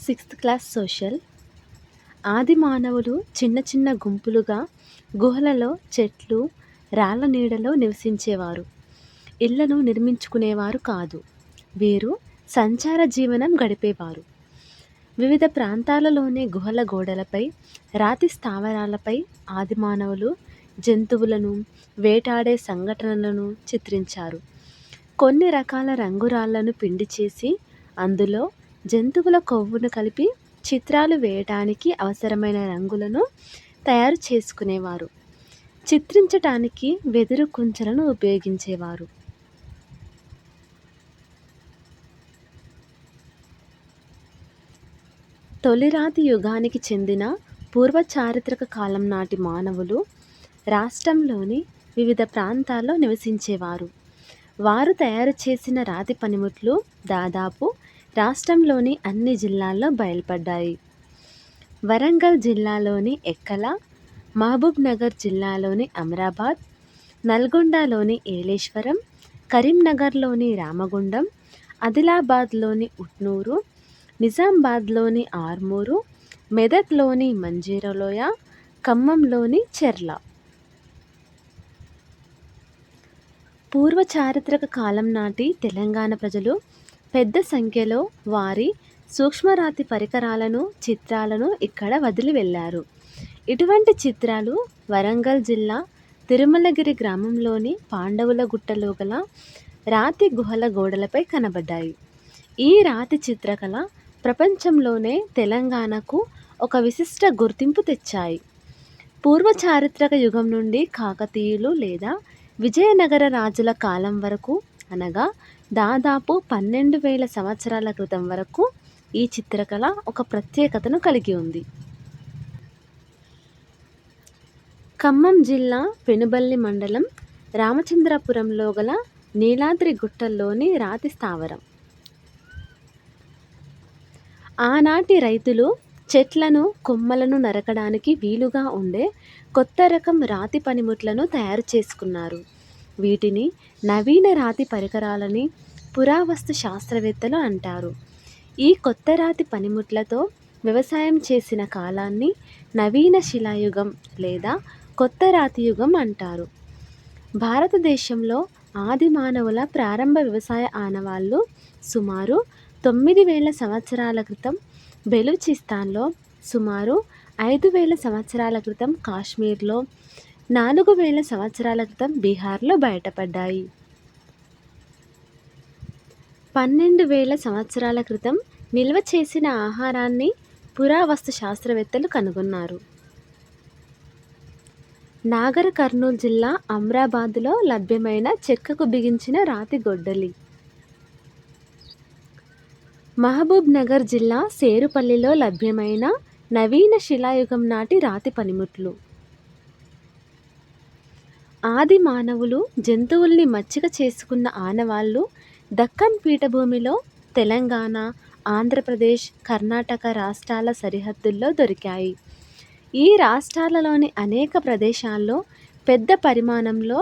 Sixth class social. ఆది మానవులు చిన్న చిన్న గుంపులుగా గుహలలో, చెట్లు, రాళ్ళ నీడలో నివసించేవారు. ఇళ్లను నిర్మించుకునేవారు కాదు. వీరు సంచార జీవనం గడిపేవారు. వివిధ ప్రాంతాలలోని గుహల గోడలపై, రాతి స్థావరాలపై ఆది మానవులు జంతువులను, వేటాడే సంఘటనలను చిత్రించారు. కొన్ని రకాల రంగురాళ్లను పిండి చేసి అందులో జంతువుల కొవ్వును కలిపి చిత్రాలు వేయటానికి అవసరమైన రంగులను తయారు చేసుకునేవారు. చిత్రించటానికి వెదురు కుంచెలను ఉపయోగించేవారు. తొలిరాతి యుగానికి చెందిన పూర్వ చారిత్రక కాలం నాటి మానవులు రాష్ట్రంలోని వివిధ ప్రాంతాల్లో నివసించేవారు. వారు తయారు చేసిన రాతి పనిముట్లు దాదాపు రాష్ట్రంలోని అన్ని జిల్లాల్లో బయలుపడ్డాయి. వరంగల్ జిల్లాలోని ఎక్కల, మహబూబ్ నగర్ జిల్లాలోని అమరాబాద్, నల్గొండలోని ఏలేశ్వరం, కరీంనగర్లోని రామగుండం, ఆదిలాబాద్లోని ఉట్నూరు, నిజామాబాద్లోని ఆర్మూరు, మెదక్లోని మంజీరలోయ, ఖమ్మంలోని చెర్ల. పూర్వ చారిత్రక కాలం నాటి తెలంగాణ ప్రజలు పెద్ద సంఖ్యలో వారి సూక్ష్మరాతి పరికరాలను, చిత్రాలను ఇక్కడ వదిలి వెళ్ళారు. ఇటువంటి చిత్రాలు వరంగల్ జిల్లా తిరుమలగిరి గ్రామంలోని పాండవుల గుట్టలో గల రాతి గుహల గోడలపై కనబడ్డాయి. ఈ రాతి చిత్రకళ ప్రపంచంలోనే తెలంగాణకు ఒక విశిష్ట గుర్తింపు తెచ్చాయి. పూర్వ చారిత్రక యుగం నుండి కాకతీయులు లేదా విజయనగర రాజుల కాలం వరకు, అనగా దాదాపు 12,000 సంవత్సరాల క్రితం వరకు ఈ చిత్రకళ ఒక ప్రత్యేకతను కలిగి ఉంది. ఖమ్మం జిల్లా పెనుబల్లి మండలం రామచంద్రపురంలో గల నీలాద్రి గుట్టల్లోని రాతి స్థావరం. ఆనాటి రైతులు చెట్లను, కొమ్మలను నరకడానికి వీలుగా ఉండే కొత్త రకం రాతి పనిముట్లను తయారు చేసుకున్నారు. వీటిని నవీన రాతి పరికరాలని పురావస్తు శాస్త్రవేత్తలు అంటారు. ఈ కొత్త రాతి పనిముట్లతో వ్యవసాయం చేసిన కాలాన్ని నవీన శిలాయుగం లేదా కొత్త రాతి యుగం అంటారు. భారతదేశంలో ఆది మానవుల ప్రారంభ వ్యవసాయ ఆనవాళ్లు సుమారు 9,000 సంవత్సరాల క్రితం బెలూచిస్తాన్లో, సుమారు 5,000 సంవత్సరాల క్రితం కాశ్మీర్లో, 4,000 సంవత్సరాల క్రితం బీహార్లో బయటపడ్డాయి. 12,000 సంవత్సరాల క్రితం నిల్వ చేసిన ఆహారాన్ని పురావస్తు శాస్త్రవేత్తలు కనుగొన్నారు. నాగర్ కర్నూల్ జిల్లా అమ్రాబాద్లో లభ్యమైన చెక్కకు బిగించిన రాతి గొడ్డలి. మహబూబ్ నగర్ జిల్లా సేరుపల్లిలో లభ్యమైన నవీన శిలాయుగం నాటి రాతి పనిముట్లు. ఆది మానవులు జంతువుల్ని మచ్చిక చేసుకున్న ఆనవాళ్లు దక్కన్ పీఠభూమిలో తెలంగాణ, ఆంధ్రప్రదేశ్, కర్ణాటక రాష్ట్రాల సరిహద్దుల్లో దొరికాయి. ఈ రాష్ట్రాలలోని అనేక ప్రదేశాల్లో పెద్ద పరిమాణంలో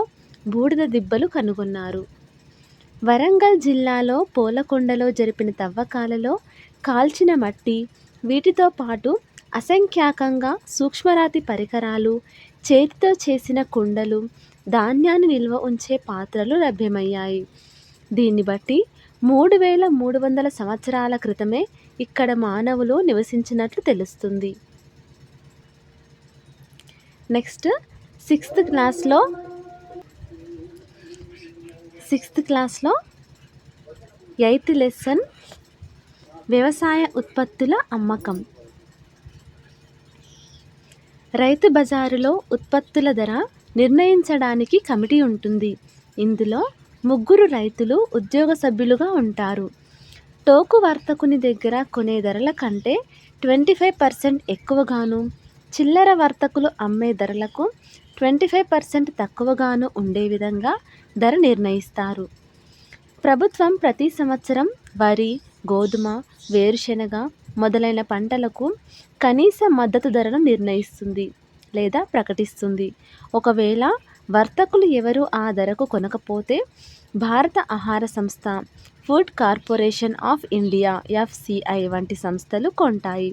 బూడిద దిబ్బలు కనుగొన్నారు. వరంగల్ జిల్లాలో పోలకొండలో జరిపిన తవ్వకాలలో కాల్చిన మట్టి, వీటితో పాటు అసంఖ్యాకంగా సూక్ష్మరాతి పరికరాలు, చేతితో చేసిన కుండలు, ధాన్యాన్ని నిల్వ ఉంచే పాత్రలు లభ్యమయ్యాయి. దీన్ని బట్టి 3,300 సంవత్సరాల క్రితమే ఇక్కడ మానవులు నివసించినట్లు తెలుస్తుంది. నెక్స్ట్ సిక్స్త్ క్లాస్లో 8th లెసన్ వ్యవసాయ ఉత్పత్తుల అమ్మకం. రైతు బజారులో ఉత్పత్తుల ధర నిర్ణయించడానికి కమిటీ ఉంటుంది. ఇందులో 3 రైతులు ఉద్యోగ సభ్యులుగా ఉంటారు. టోకు వర్తకుని దగ్గర కొనే ధరల కంటే 25% ఎక్కువగాను, చిల్లర వర్తకులు అమ్మే ధరలకు 25% తక్కువగాను ఉండే విధంగా ధర నిర్ణయిస్తారు. ప్రభుత్వం ప్రతి సంవత్సరం వరి, గోధుమ, వేరుశెనగ మొదలైన పంటలకు కనీస మద్దతు ధరను నిర్ణయిస్తుంది లేదా ప్రకటిస్తుంది. ఒకవేళ వర్తకులు ఎవరు ఆ ధరకు కొనకపోతే భారత ఆహార సంస్థ, food corporation of India FCI వంటి సంస్థలు కొంటాయి.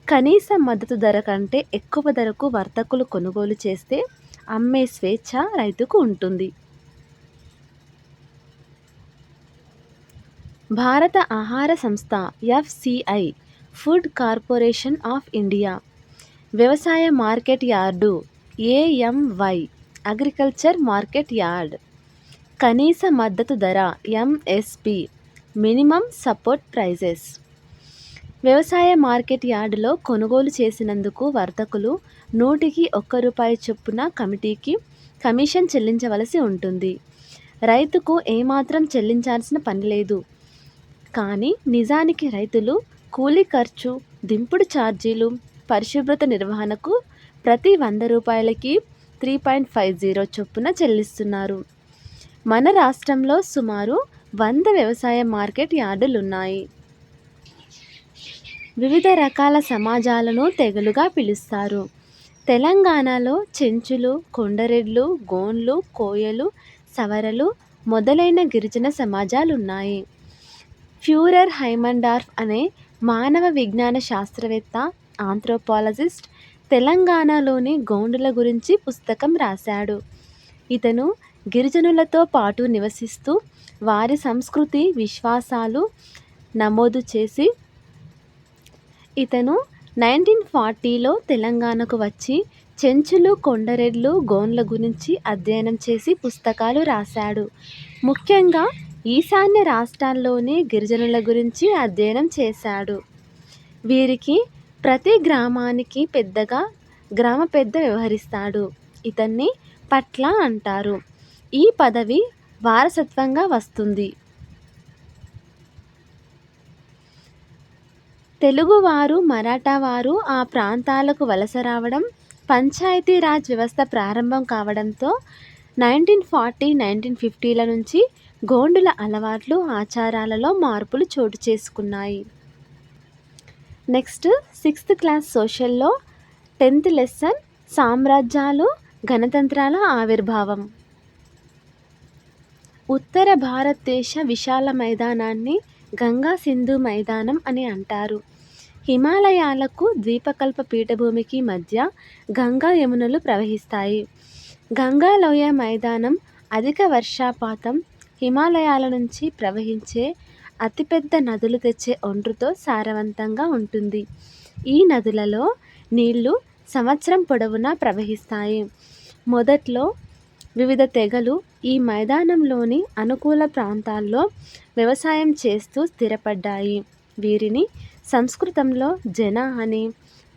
కనీస మద్దతు ధర కంటే ఎక్కువ ధరకు వర్తకులు కొనుగోలు చేస్తే అమ్మే స్వేచ్ఛ రైతుకు ఉంటుంది. భారత ఆహార సంస్థ FCI, food corporation of India, వ్యవసాయ market yard AMY, agriculture market yard, కనీస మద్దతు ధర ఎంఎస్పి, మినిమం సపోర్ట్ ప్రైజెస్. వ్యవసాయ మార్కెట్ యార్డులో కొనుగోలు చేసినందుకు వర్తకులు 100కి ₹1 చొప్పున కమిటీకి కమిషన్ చెల్లించవలసి ఉంటుంది. రైతుకు ఏమాత్రం చెల్లించాల్సిన పని లేదు. కానీ నిజానికి రైతులు కూలీ ఖర్చు, దింపుడు ఛార్జీలు, పరిశుభ్రత నిర్వహణకు ప్రతి ₹100కి 3.50 చొప్పున చెల్లిస్తున్నారు. మన రాష్ట్రంలో సుమారు 100 వ్యవసాయ మార్కెట్ యార్డులున్నాయి. వివిధ రకాల సమాజాలను తెగలుగా పిలుస్తారు. తెలంగాణలో చెంచులు, కొండరెడ్లు, గోండ్లు, కోయలు, సవరలు మొదలైన గిరిజన సమాజాలున్నాయి. ఫ్యూరర్ హైమండార్ఫ్ అనే మానవ విజ్ఞాన శాస్త్రవేత్త, ఆంథ్రోపాలజిస్ట్ తెలంగాణలోని గోండుల గురించి పుస్తకం రాశాడు. ఇతను గిరిజనులతో పాటు నివసిస్తూ వారి సంస్కృతి, విశ్వాసాలు నమోదు చేసి 1940లో తెలంగాణకు వచ్చి చెంచులు, కొండరెడ్లు, గోండ్ల గురించి అధ్యయనం చేసి పుస్తకాలు రాశాడు. ముఖ్యంగా ఈశాన్య రాష్ట్రాల్లోని గిరిజనుల గురించి అధ్యయనం చేశాడు. వీరికి ప్రతి గ్రామానికి గ్రామ పెద్ద వ్యవహరిస్తాడు. ఇతన్ని పట్ల అంటారు. ఈ పదవి వారసత్వంగా వస్తుంది. తెలుగువారు, మరాఠావారు ఆ ప్రాంతాలకు వలస రావడం, పంచాయతీరాజ్ వ్యవస్థ ప్రారంభం కావడంతో 1940, 1950ల నుంచి గోండుల అలవాట్లు, ఆచారాలలో మార్పులు చోటు చేసుకున్నాయి. నెక్స్ట్ 6th క్లాస్ సోషల్లో 10th లెసన్ సామ్రాజ్యాలు, గణతంత్రాల ఆవిర్భావం. ఉత్తర భారతదేశ విశాల మైదానాన్ని గంగా సింధు మైదానం అని అంటారు. హిమాలయాలకు, ద్వీపకల్ప పీఠభూమికి మధ్య గంగా, యమునలు ప్రవహిస్తాయి. గంగా లోయ మైదానం అధిక వర్షపాతం, హిమాలయాల నుంచి ప్రవహించే అతిపెద్ద నదులు తెచ్చే ఒండ్రుతో సారవంతంగా ఉంటుంది. ఈ నదులలో నీళ్లు సంవత్సరం పొడవునా ప్రవహిస్తాయి. మొదట్లో వివిధ తెగలు ఈ మైదానంలోని అనుకూల ప్రాంతాల్లో వ్యవసాయం చేస్తూ స్థిరపడ్డాయి. వీరిని సంస్కృతంలో జన అని,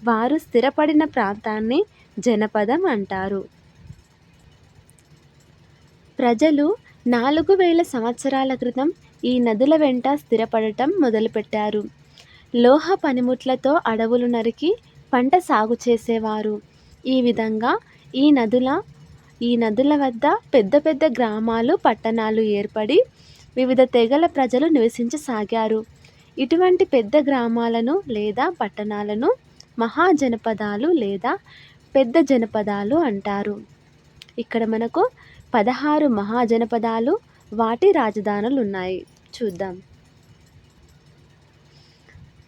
వారు స్థిరపడిన ప్రాంతాన్ని జనపదం అంటారు. ప్రజలు 4000 సంవత్సరాల క్రితం ఈ నదుల వెంట స్థిరపడటం మొదలుపెట్టారు. లోహ పనిముట్లతో అడవులు నరికి పంట సాగు చేసేవారు. ఈ విధంగా ఈ నదుల వద్ద పెద్ద పెద్ద గ్రామాలు, పట్టణాలు ఏర్పడి వివిధ తెగల ప్రజలు నివసించసాగారు. ఇటువంటి పెద్ద గ్రామాలను లేదా పట్టణాలను మహాజనపదాలు లేదా పెద్ద జనపదాలు అంటారు. ఇక్కడ మనకు 16 మహాజనపదాలు, వాటి రాజధానులు ఉన్నాయి. చూద్దాం.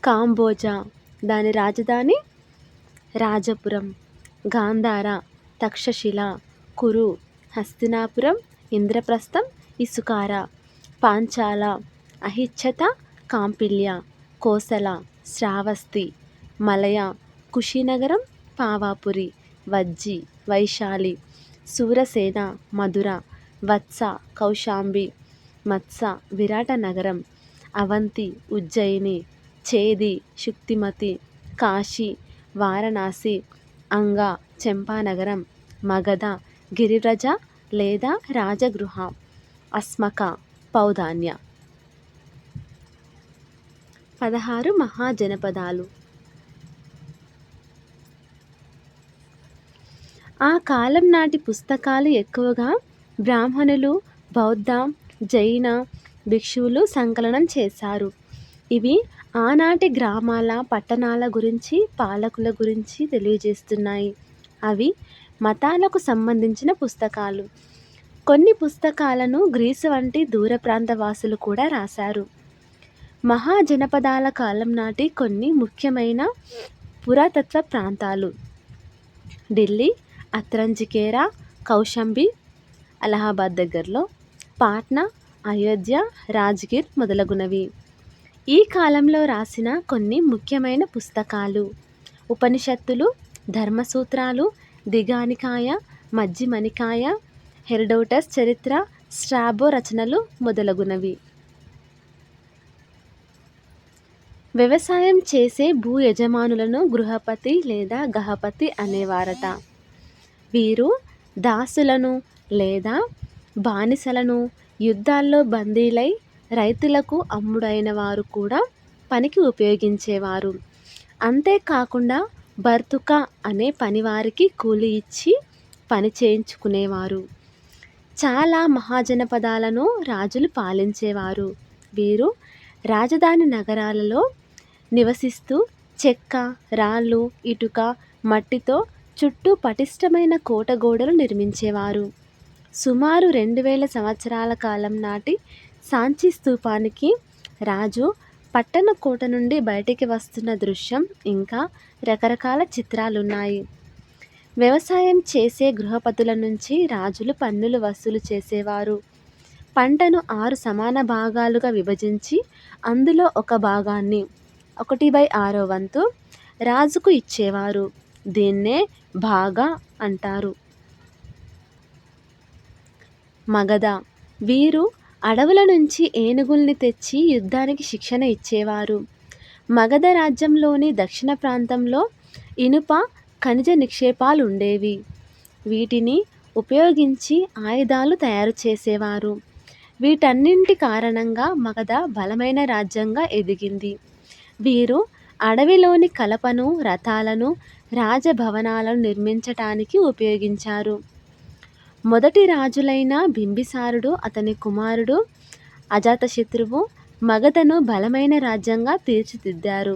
కాంబోజా, దాని రాజధాని రాజపురం. గాంధార, తక్షశిల. కురు, హస్తినాపురం, ఇంద్రప్రస్థం, ఇసుకార. పాంచాల, అహిచ్చత, కాంపిల్య. కోసల, శ్రావస్తి. మలయ, కుషినగరం, పావాపురి. వజ్జి, వైశాలి. సూరసేన, మధుర. వత్స, కౌశాంబి. మత్స, విరాటనగరం. అవంతి, ఉజ్జయిని. చేది, శుక్తిమతి. కాశీ, వారణాసి. అంగ, చంపానగరం. మగధ, గిరివ్రజ లేదా రాజగృహ. అస్మక, పౌధాన్య. 16 మహాజనపదాలు. ఆ కాలం నాటి పుస్తకాలు ఎక్కువగా బ్రాహ్మణులు, బౌద్ధ, జైన భిక్షువులు సంకలనం చేశారు. ఇవి ఆనాటి గ్రామాల, పట్టణాల గురించి, పాలకుల గురించి తెలియజేస్తున్నాయి. అవి మతాలకు సంబంధించిన పుస్తకాలు. కొన్ని పుస్తకాలను గ్రీసు వంటి దూర ప్రాంత వాసులు కూడా రాశారు. మహాజనపదాల కాలం నాటి కొన్ని ముఖ్యమైన పురాతత్వ ప్రాంతాలు: ఢిల్లీ, అత్రంజికేరా, కౌశంబి అలహాబాద్ దగ్గరలో, పాట్నా, అయోధ్య, రాజ్గిర్ మొదలగునవి. ఈ కాలంలో రాసిన కొన్ని ముఖ్యమైన పుస్తకాలు: ఉపనిషత్తులు, ధర్మసూత్రాలు, దిగానికాయ, మజ్జిమనికాయ, హెరోడోటస్ చరిత్ర, స్ట్రాబో రచనలు మొదలగునవి. వ్యవసాయం చేసే భూ యజమానులను గృహపతి లేదా గహపతి అనేవారట. వీరు దాసులను లేదా బానిసలను యుద్ధాల్లో బందీలై రైతులకు అమ్ముడైన వారు కూడా పనికి ఉపయోగించేవారు. అంతేకాకుండా బర్తుకా అనే పనివారికి కూలి ఇచ్చి పని చేయించుకునేవారు. చాలా మహాజనపదాలను రాజులు పాలించేవారు. వీరు రాజధాని నగరాలలో నివసిస్తూ చెక్క, రాళ్ళు, ఇటుక, మట్టితో చుట్టూ పటిష్టమైన కోటగోడలు నిర్మించేవారు. సుమారు 2000 సంవత్సరాల కాలం నాటి సాంచి స్తూపానికి రాజు పట్టణ కోట నుండి బయటికి వస్తున్న దృశ్యం ఇంకా రకరకాల చిత్రాలున్నాయి. వ్యవసాయం చేసే గృహపతుల నుంచి రాజులు పన్నులు వసూలు చేసేవారు. పంటను 6 సమాన భాగాలుగా విభజించి అందులో ఒక భాగాన్ని 1/6 వంతు రాజుకు ఇచ్చేవారు. దీన్నే భాగా అంటారు. మగధ: వీరు అడవుల నుంచి ఏనుగుల్ని తెచ్చి యుద్ధానికి శిక్షణ ఇచ్చేవారు. మగధ రాజ్యంలోని దక్షిణ ప్రాంతంలో ఇనుప ఖనిజ నిక్షేపాలు ఉండేవి. వీటిని ఉపయోగించి ఆయుధాలు తయారు చేసేవారు. వీటన్నింటి కారణంగా మగధ బలమైన రాజ్యంగా ఎదిగింది. వీరు అడవిలోని కలపను, రథాలను, రాజభవనాలను నిర్మించటానికి ఉపయోగించారు. మొదటి రాజులైన బింబిసారుడు, అతని కుమారుడు అజాతశత్రువు మగధను బలమైన రాజ్యంగా తీర్చిదిద్దారు.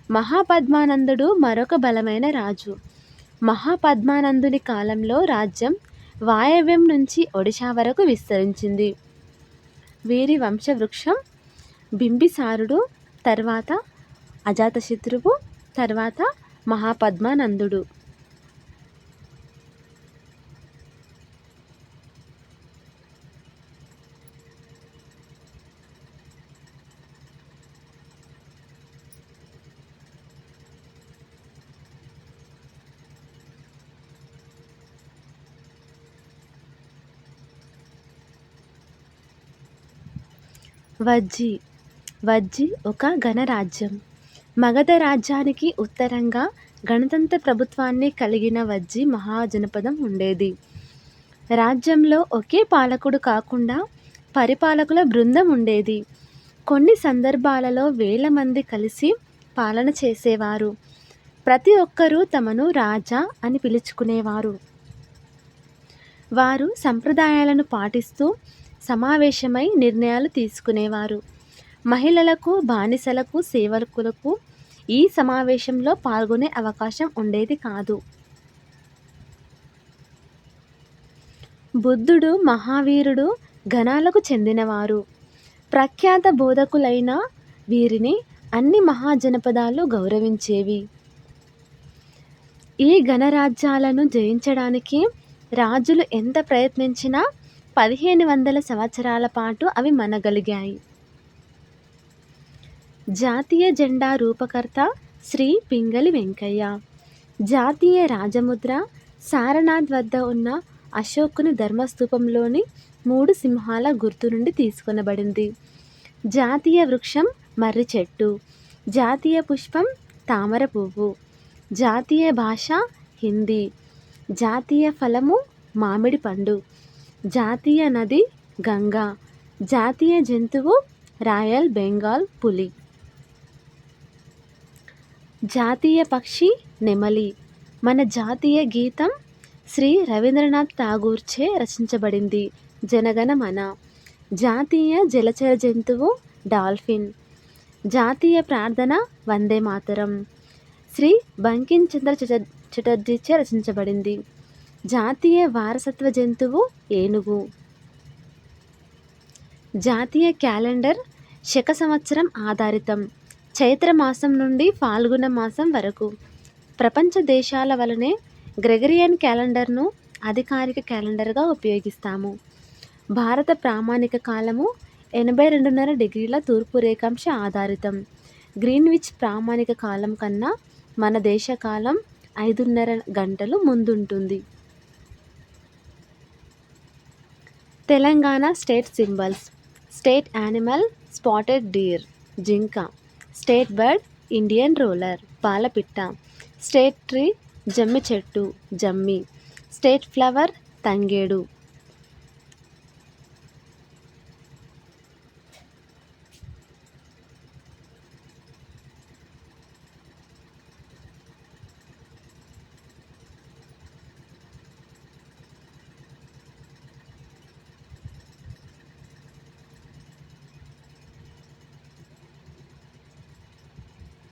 మహాపద్మానందుడు మరొక బలమైన రాజు. మహాపద్మానందుని కాలంలో రాజ్యం వాయవ్యం నుంచి ఒడిశా వరకు విస్తరించింది. వీరి వంశవృక్షం బింబిసారుడు, తర్వాత అజాతశత్రువు, తర్వాత మహాపద్మానందుడు. వజ్జి. వజ్జి ఒక గణరాజ్యం. మగధ రాజ్యానికి ఉత్తరంగా గణతంత్ర ప్రభుత్వాన్ని కలిగిన వజ్జి మహాజనపదం ఉండేది. రాజ్యంలో ఒకే పాలకుడు కాకుండా పరిపాలకుల బృందం ఉండేది. కొన్ని సందర్భాలలో వేల మంది కలిసి పాలన చేసేవారు. ప్రతి ఒక్కరూ తమను రాజా అని పిలుచుకునేవారు. వారు సంప్రదాయాలను పాటిస్తూ సమావేశమై నిర్ణయాలు తీసుకునేవారు. మహిళలకు, బానిసలకు, సేవకులకు ఈ సమావేశంలో పాల్గొనే అవకాశం ఉండేది కాదు. బుద్ధుడు, మహావీరుడు గణాలకు చెందినవారు. ప్రఖ్యాత బోధకులైన వీరిని అన్ని మహాజనపదాలు గౌరవించేవి. ఈ గణరాజ్యాలను జయించడానికి రాజులు ఎంత ప్రయత్నించినా 1500 సంవత్సరాల పాటు అవి మనగలిగాయి. జాతీయ జెండా రూపకర్త శ్రీ పింగళి వెంకయ్య. జాతీయ రాజముద్ర సారనాథ్ వద్ద ఉన్న అశోకుని ధర్మస్తూపంలోని 3 సింహాల గుర్తు నుండి తీసుకొనబడింది. జాతీయ వృక్షం మర్రి చెట్టు. జాతీయ పుష్పం తామర పువ్వు. జాతీయ భాష హిందీ. జాతీయ ఫలము మామిడి పండు. జాతీయ నది గంగా. జాతీయ జంతువు రాయల్ బెంగాల్ పులి. జాతీయ పక్షి నెమలి. మన జాతీయ గీతం శ్రీ రవీంద్రనాథ్ ఠాగూర్చే రచించబడింది జనగణమన. జాతీయ జలచర జంతువు డాల్ఫిన్. జాతీయ ప్రార్థన వందే మాతరం శ్రీ బంకిం చంద్ర చటర్జీచే రచించబడింది. జాతీయ వారసత్వ జంతువు ఏనుగు. జాతీయ క్యాలెండర్ శక సంవత్సరం ఆధారితం, చైత్ర మాసం నుండి ఫాల్గుణ మాసం వరకు. ప్రపంచ దేశాల వలనే గ్రెగరియన్ క్యాలెండర్ను అధికారిక క్యాలెండర్గా ఉపయోగిస్తాము. భారత ప్రామాణిక కాలము 82.5 డిగ్రీల తూర్పు రేఖాంశ ఆధారితం. గ్రీన్విచ్ ప్రామాణిక కాలం కన్నా మన దేశ కాలం 5.5 గంటలు ముందుంటుంది. Telangana state symbols. State animal spotted deer జింక. స్టేట్ బర్డ్ ఇండియన్ రూలర్ పాలపిట్ట. స్టేట్ ట్రీ జమ్మి చెట్టు జమ్మి. స్టేట్ ఫ్లవర్ తంగేడు.